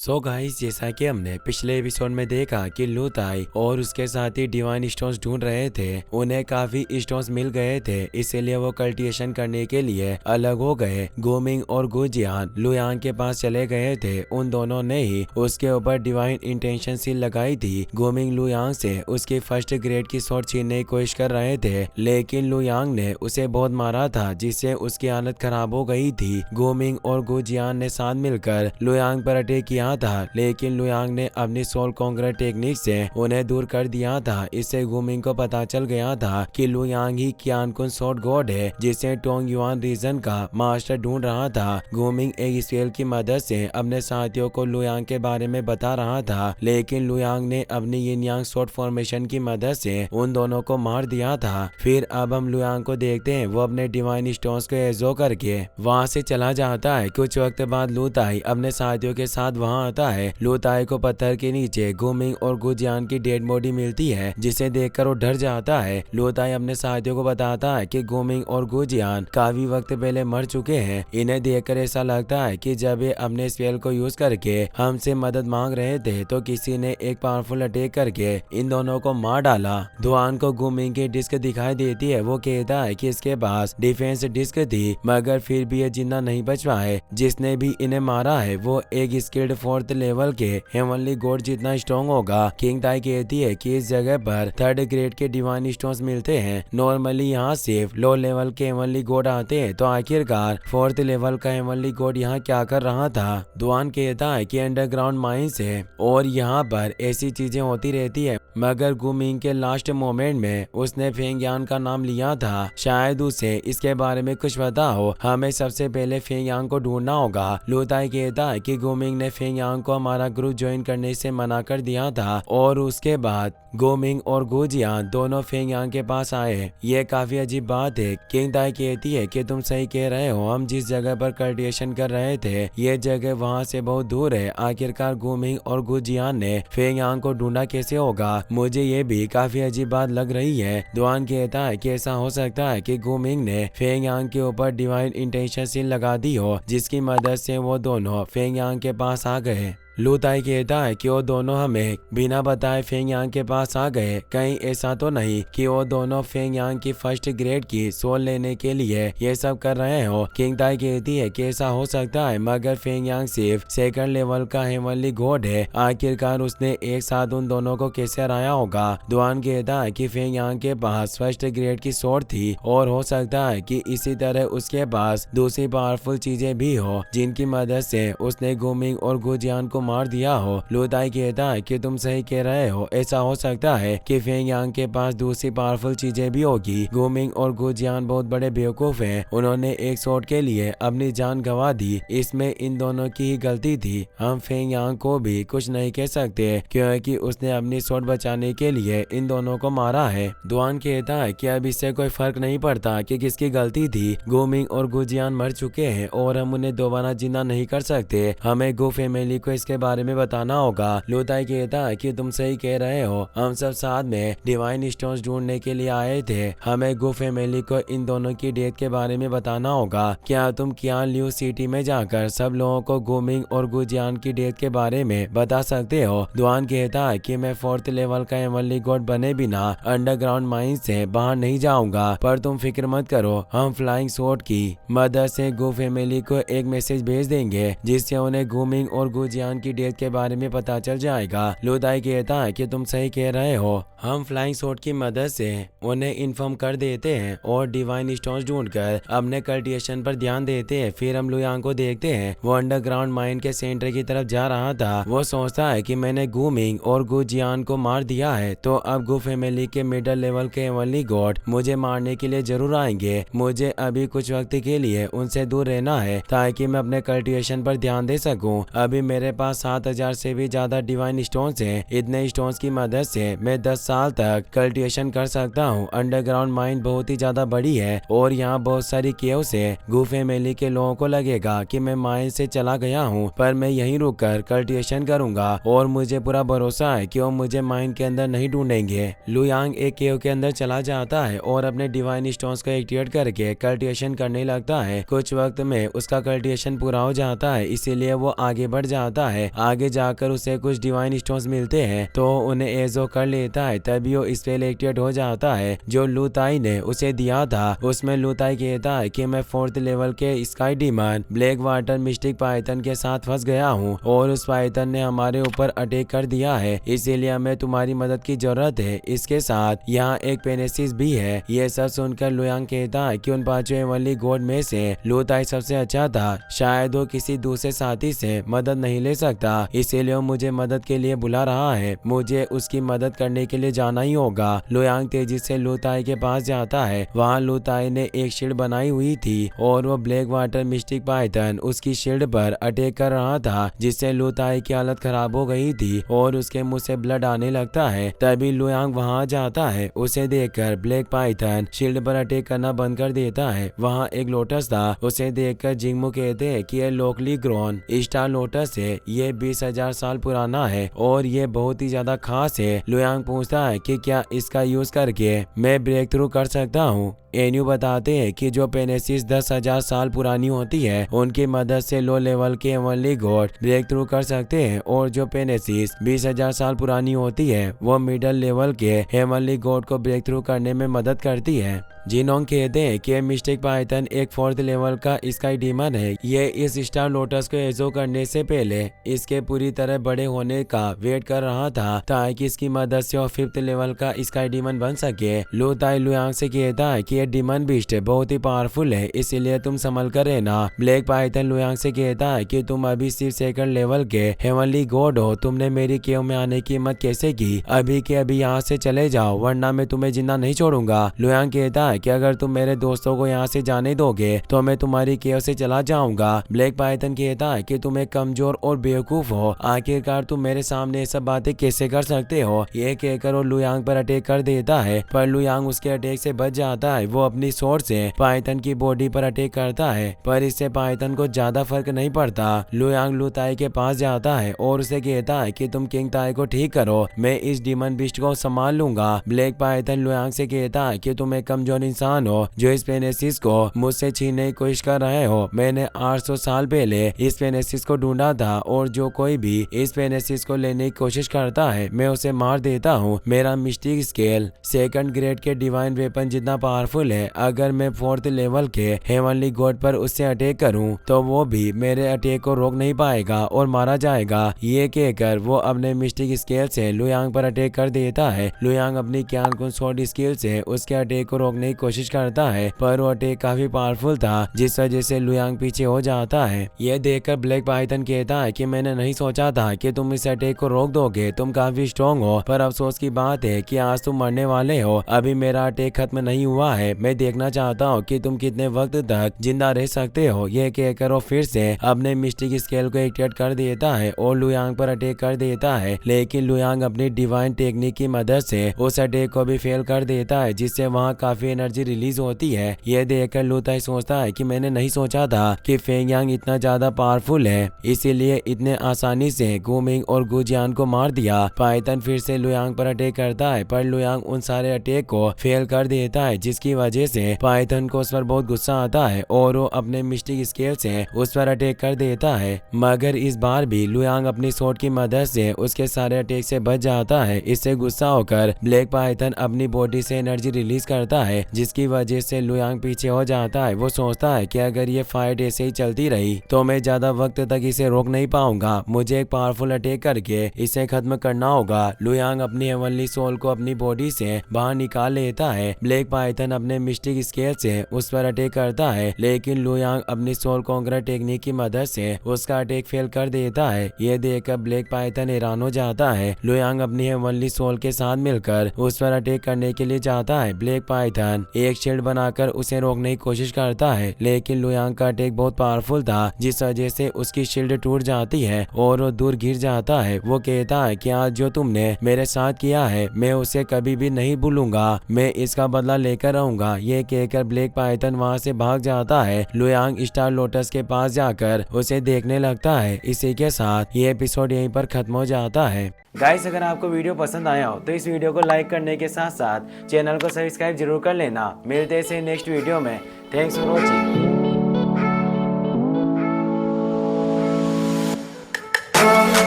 So guys, जैसा कि हमने पिछले एपिसोड में देखा कि लू ताई और उसके साथी डिवाइन स्टोन्स ढूंढ रहे थे। उन्हें काफी स्टोन्स मिल गए थे, इसीलिए वो कल्टिवेशन करने के लिए अलग हो गए। गुमिंग और गुजियान लुयांग के पास चले गए थे। उन दोनों ने ही उसके ऊपर डिवाइन इंटेंशन सील लगाई थी। गुमिंग लुयांग से उसकी फर्स्ट ग्रेड की स्वॉर्ड छीनने की कोशिश कर रहे थे, लेकिन लुयांग ने उसे बहुत मारा था, जिससे उसकी हालत खराब हो गई थी। गुमिंग और गुजियान ने साथ मिलकर लुयांग पर अटैक किया था, लेकिन लुयांग ने अपनी सोल कॉन्करर टेक्निक से उन्हें दूर कर दिया था। इससे गुमिंग को पता चल गया था कि लुयांग ही क्यान कुन स्वॉर्ड गॉड है, जिसे टोंग युआन रीजन का मास्टर ढूंढ रहा था। गुमिंग एक स्पेल की मदद से अपने साथियों को लुयांग के बारे में बता रहा था, लेकिन लुयांग ने अपनी यिन यांग स्वॉर्ड फॉर्मेशन की मदद से उन दोनों को मार दिया था। फिर अब हम लुयांग को देखते हैं, वो अपने डिवाइन स्टोन्स को एजो करके वहां से चला जाता है। कुछ वक्त बाद लू ताई अपने साथियों के साथ वहां आता है। लू ताई को पत्थर के नीचे गुमिंग और गुजियान की डेड बॉडी मिलती है, जिसे देखकर वो डर जाता है। लू ताई अपने साथियों को बताता है कि गुमिंग और गुजियान काफी वक्त पहले मर चुके हैं। इन्हें देखकर ऐसा लगता है कि जब ये अपने स्पेल को यूज करके हमसे मदद मांग रहे थे, तो किसी ने एक पावरफुल अटैक करके इन दोनों को मार डाला। दुआन को गुमिंग की डिस्क दिखाई देती है। वो कहता है कि इसके पास डिफेंस डिस्क थी, मगर फिर भी ये जिंदा नहीं बच पाए। जिसने भी इन्हें मारा है वो एक स्किल्ड फोर्थ लेवल के हेवनली गॉड जितना स्ट्रॉन्ग होगा। किंग ताई कहती है कि इस जगह पर थर्ड ग्रेड के डिवाइन स्टोन्स मिलते हैं। नॉर्मली यहाँ सिर्फ लो लेवल के हेवनली गॉड आते हैं, तो आखिरकार फोर्थ लेवल का हेवनली गॉड यहाँ क्या कर रहा था। दुआन कहता है कि अंडरग्राउंड माइंस है और यहाँ पर ऐसी चीजें होती रहती है, मगर गुमिंग के लास्ट मोमेंट में उसने फेंग यांग का नाम लिया था। शायद उसे इसके बारे में कुछ पता हो। हमें सबसे पहले फेंग यांग को ढूंढना होगा। लू ताई कहता है कि गुमिंग ने फेंग यांग को हमारा ग्रुप ज्वाइन करने से मना कर दिया था, और उसके बाद गुमिंग और गुजियान दोनों फेंग यांग के पास आए। ये काफी अजीब बात है। किंग ताई कहती है कि तुम सही कह रहे हो, हम जिस जगह पर कल्टिवेशन कर रहे थे ये जगह वहाँ से बहुत दूर है। आखिरकार गुमिंग और गुजियान ने फेंग यांग को ढूंढा कैसे होगा। मुझे ये भी काफी अजीब बात लग रही है। दुआन कहता है कि ऐसा हो सकता है कि गुमिंग ने फेंग यांग के ऊपर डिवाइन इंटेंशन सील लगा दी हो, जिसकी मदद से वो दोनों फेंग यांग के पास आ गए। लू ताई कहता है कि वो दोनों हमें बिना बताए फेंग यांग के पास आ गए। कहीं ऐसा तो नहीं कि वो दोनों फेंग यांग की फर्स्ट ग्रेड की सोल लेने के लिए ये सब कर रहे हो। किंग ताई कहती है कि ऐसा हो सकता है, मगर फेंग यांग सिर्फ सेकंड लेवल का हेवनली गॉड है। आखिरकार उसने एक साथ उन दोनों को कैसे हराया होगा। दुआन कहता है कि फेंग यांग के पास फर्स्ट ग्रेड की सोर्ड थी, और हो सकता है कि इसी तरह उसके पास दूसरी पावरफुल चीजें भी हो, जिनकी मदद से उसने गुमिंग और गुजियान को मार दिया हो। लू ताई कहता है कि तुम सही कह रहे हो, ऐसा हो सकता है कि फेंग यांग के पास दूसरी पावरफुल चीजें भी होगी। गुमिंग और गुजियान बहुत बड़े बेवकूफ हैं। उन्होंने एक शॉट के लिए अपनी जान गंवा दी। इसमें इन दोनों की ही गलती थी। हम फेंग यांग को भी कुछ नहीं कह सकते, क्योंकि उसने अपनी शॉट बचाने के लिए इन दोनों को मारा है। दुआन कहता है कि अब इससे कोई फर्क नहीं पड़ता कि किसकी गलती थी। गुमिंग और गुजियान मर चुके हैं और हम उन्हें दोबारा जिंदा नहीं कर सकते। हमें गो फैमिली को इसके बारे में बताना होगा। लू ताई कहता है कि तुम सही कह रहे हो, हम सब साथ में डिवाइन स्टोन्स ढूंढने के लिए आए थे। हमें गो फैमिली को इन दोनों की डेथ के बारे में बताना होगा। क्या तुम क्यान ल्यू सिटी में जाकर सब लोगों को गुमिंग और गुजियान की डेथ के बारे में बता सकते हो। दुआन कहता है कि मैं फोर्थ लेवल का हेवनली गॉड बने बिना अंडरग्राउंड माइन से बाहर नहीं जाऊंगा, पर तुम फिक्र मत करो, हम फ्लाइंग स्वॉर्ड की मदद से गो फैमिली को एक मैसेज भेज देंगे, जिससे उन्हें गुमिंग और गुजियान की डेथ के बारे में पता चल जाएगा। लू ताई कहता है कि तुम सही कह रहे हो, हम फ्लाइंग स्वॉर्ड की मदद से उन्हें इन्फॉर्म कर देते हैं और डिवाइन स्टोन्स ढूंढकर अपने कल्टिवेशन पर ध्यान देते हैं। फिर हम लुयांग को देखते हैं, वो अंडरग्राउंड माइन के सेंटर की तरफ जा रहा था। वो सोचता है कि मैंने गुमिंग और गुजियान को मार दिया है, तो अब गु फैमिली के मिडिल लेवल के हेवनली गॉड मुझे मारने के लिए जरूर आएंगे। मुझे अभी कुछ वक्त के लिए उनसे दूर रहना है, ताकि मैं अपने कल्टिवेशन पर ध्यान दे सकूं। अभी मेरे पास 7000 से भी ज्यादा डिवाइन स्टोन्स हैं। इतने स्टोन्स की मदद से मैं 10 साल तक कल्टिवेशन कर सकता हूँ। अंडरग्राउंड माइन बहुत ही ज्यादा बड़ी है और यहाँ बहुत सारी केव्स है। गु फैमिली के लोगों को लगेगा कि मैं माइन से चला गया हूँ, पर मैं यहीं रुककर कल्टिवेशन करूंगा, और मुझे पूरा भरोसा है कि वो मुझे माइन के अंदर नहीं ढूंढेंगे। लुयांग एक केव के अंदर चला जाता है और अपने डिवाइन स्टोन्स को एक्टिवेट करके कल्टिवेशन करने लगता है। कुछ वक्त में उसका कल्टिवेशन पूरा हो जाता है, इसीलिए वो आगे बढ़ जाता है। है। आगे जाकर उसे कुछ डिवाइन स्टोन्स मिलते हैं तो उन्हें एजो कर लेता है। तभी वो स्पेल एक्टिवेट हो जाता है जो लू ताई ने उसे दिया था। उसमें लू ताई कहता है कि मैं 4th लेवल के sky demon black water mistake Python के साथ फंस गया हूँ और उस पाइथन ने हमारे ऊपर अटैक कर दिया है, इसीलिए हमें तुम्हारी मदद की जरूरत है। इसके साथ यहाँ एक पेनेसिस भी है। ये सब सुनकर लुयांग कहता है कि उन 5 हेवनली गॉड में से लू ताई सबसे अच्छा था, शायद वो किसी दूसरे साथी से मदद नहीं ले सकता, इसीलिए वो मुझे मदद के लिए बुला रहा है। मुझे उसकी मदद करने के लिए जाना ही होगा। लुयांग तेजी से लू ताई के पास जाता है। वहाँ लू ताई ने एक शील्ड बनाई हुई थी और वो ब्लैक वाटर मिस्टिक पाइथन उसकी शील्ड पर अटैक कर रहा था, जिससे लू ताई की हालत खराब हो गई थी और उसके मुंह से ब्लड आने लगता है। तभी लुयांग वहाँ जाता है। उसे देखकर ब्लैक पाइथन शील्ड पर अटैक करना बंद कर देता है। वहाँ एक लोटस था। उसे देखकर जिंगमू कहते हैं कि यह लोकली ग्रोन स्टार लोटस है। ये 20,000 साल पुराना है और ये बहुत ही ज्यादा खास है। लुयांग पूछता है कि क्या इसका यूज करके मैं ब्रेक थ्रू कर सकता हूँ। एन्यू बताते हैं कि जो पेनेसिस 10,000 साल पुरानी होती है उनकी मदद से लो लेवल के हेवनली गॉड ब्रेक थ्रू कर सकते हैं और जो पेनेसिस 20,000 साल पुरानी होती है वो मिडल लेवल के हेवनली गॉड को ब्रेक थ्रू करने में मदद करती है। जिनोंग कहते हैं कि मिस्टिक पाइथन एक 4th लेवल का स्काई डीमन है। ये इस स्टार लोटस को एजो करने से पहले इसके पूरी तरह बड़े होने का वेट कर रहा था ताकि इसकी मदद से वो 5th लेवल का स्काई डीमन बन सके। लू ताई लुयांग से कहता है कि ये डीमन बीस्ट बहुत ही पावरफुल है, इसीलिए तुम संभल कर रहना। ब्लैक पाइथन लुयांग से कहता है कि तुम अभी सिर्फ 2nd लेवल के हेवनली गॉड हो, तुमने मेरी केव में आने की हिम्मत कैसे की? अभी के अभी यहाँ से चले जाओ वरना मैं तुम्हें जिंदा नहीं छोड़ूंगा। लुयांग कहता है कि अगर तुम मेरे दोस्तों को यहाँ से जाने दोगे तो मैं तुम्हारी केव से चला जाऊंगा। ब्लैक पाइथन कहता है कि तुम एक कमजोर और बेवकूफ हो, आखिरकार तुम मेरे सामने ये सब बातें कैसे कर सकते हो? ये कहकर वो लुयांग पर अटैक कर देता है, पर लुयांग उसके अटैक से बच जाता है। वो अपनी स्वॉर्ड से पाइथन की बॉडी पर अटैक करता है, पर इससे पाइथन को ज्यादा फर्क नहीं पड़ता। लुयांग लू ताई के पास जाता है और उसे कहता है कि तुम किंग ताई को ठीक करो, मैं इस डीमन बिस्ट को संभाल लूंगा। ब्लैक पाइथन लुयांग से कहता है कि तुम एक कमजोर इंसान हो जो इस पेनेसिस को मुझसे छीनने की कोशिश कर रहे हो। मैंने 800 साल पहले इस पेनेसिस को ढूंढा था और जो कोई भी इस पेनेसिस को लेने की कोशिश करता है मैं उसे मार देता हूँ। मेरा मिस्टिक स्केल 2nd ग्रेड के डिवाइन वेपन जितना पावरफुल है, अगर मैं 4th लेवल के हेवनली गॉड पर उससे अटैक करूं तो वो भी मेरे अटैक को रोक नहीं पाएगा और मारा जाएगा। ये कहकर वो अपने मिस्टिक स्केल से लुयांग पर अटैक कर देता है। लुयांग अपनी क्यान कुन स्वॉर्ड स्केल से उसके अटैक को रोकने की कोशिश करता है, पर वो अटैक काफी पावरफुल था जिस वजह से लुयांग पीछे हो जाता है। ये देखकर ब्लैक पाइथन कहता है कि मैंने नहीं सोचा था कि तुम इस अटैक को रोक दोगे, तुम काफी स्ट्रॉन्ग हो, पर अफसोस की बात है कि आज तुम मरने वाले हो। अभी मेरा अटैक खत्म नहीं हुआ है, मैं देखना चाहता हूँ कि तुम कितने वक्त तक जिंदा रह सकते हो। ये कहकर वो फिर से अपने मिस्टिक स्केल को एक्टिवेट कर देता है और लुयांग पर अटैक कर देता है, लेकिन लुयांग अपनी डिवाइन टेक्निक की मदद से उस अटैक को भी फेल कर देता है, जिससे वहाँ काफी एनर्जी रिलीज होती है। ये देखकर लू ताई सोचता है कि मैंने नहीं सोचा था कि फेंग यांग इतना ज्यादा पावरफुल है, इसीलिए इतने आसानी से गुमिंग और गुजियान को मार दिया। पाइथन फिर से लुयांग पर अटैक करता है, पर लुयांग उन सारे अटैक को फेल कर देता है, जिसकी वजह से पाइथन को उस पर बहुत गुस्सा आता है और वो अपने मिस्टिक स्केल से उस पर अटैक कर देता है। मगर इस बार भी लुयांग अपनी स्वॉर्ड की मदद से उसके सारे अटैक से बच जाता है। इससे गुस्सा होकर ब्लैक पाइथन अपनी बॉडी से एनर्जी रिलीज करता है, जिसकी वजह से लुयांग पीछे हो जाता है। वो सोचता है कि अगर ये फाइट ऐसे ही चलती रही तो मैं ज्यादा वक्त तक इसे रोक नहीं पाऊंगा, मुझे एक पावरफुल अटैक करके इसे खत्म करना होगा। लुयांग अपनी हेवनली सोल को अपनी बॉडी से बाहर निकाल लेता है। ब्लैक पाइथन अपने मिस्टिक स्केल से उस पर अटैक करता है, लेकिन लुयांग अपनी सोल कॉन्करर टेक्निक की मदद से उसका अटैक फेल कर देता है। ये देखकर ब्लैक पाइथन हैरान हो जाता है। लुयांग अपनी हेवनली सोल के साथ मिलकर उस पर अटैक करने के लिए जाता है। ब्लैक पाइथन एक शील्ड बनाकर उसे रोकने की कोशिश करता है, लेकिन लुयांग का अटैक बहुत पावरफुल था, जिस वजह से उसकी शील्ड टूट जाती है और वो दूर गिर जाता है। वो कहता है कि आज जो तुमने मेरे साथ किया है मैं उसे कभी भी नहीं भूलूंगा, मैं इसका बदला लेकर रहूंगा। ये कहकर ब्लैक पाइथन वहाँ से भाग जाता है। लुयांग स्टार लोटस के पास जाकर उसे देखने लगता है। इसी के साथ ये एपिसोड यहीं पर खत्म हो जाता है। गाइस, अगर आपको वीडियो पसंद आया हो तो इस वीडियो को लाइक करने के साथ साथ चैनल को सब्सक्राइब जरूर कर लेना। मिलते हैं नेक्स्ट वीडियो में। Thanks for watching.